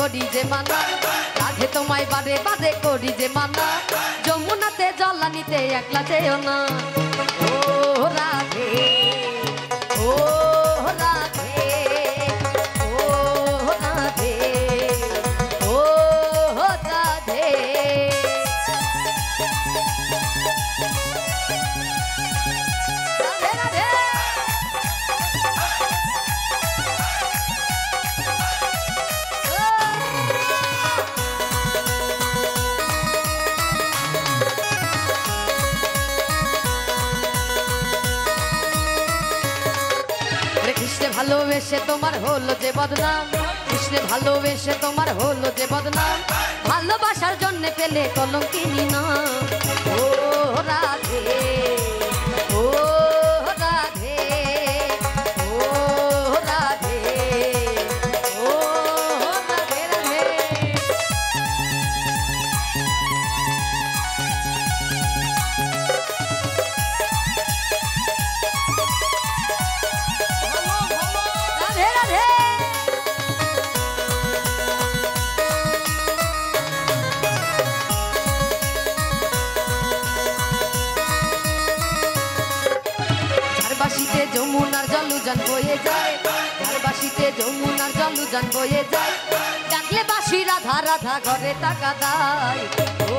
করি যে মানা রাধে তোমায় বারে বারে করি যে মানা যমুনাতে জলানিতে একলা যেও না ও রাধে ও রাধে ও রাধে ও রাধে কৃষ্ণে ভালোবেসে তোমার হলো যে বদনাম কৃষ্ণে ভালোবেসে তোমার হলো যে বদনাম ভালোবাসার জন্য পেলে কলঙ্কিনী না ও রাধে ও রাধে ও রাধে ও রাধে রাধে ঝাড়বাসিতে যমুনার জলুজান বয়ে যায় ঝাড়বাসিতে যমুনার জলুজান বয়ে যায় ডাকলে বাসি রাধা রাধা ঘরে টাকা দেয় ও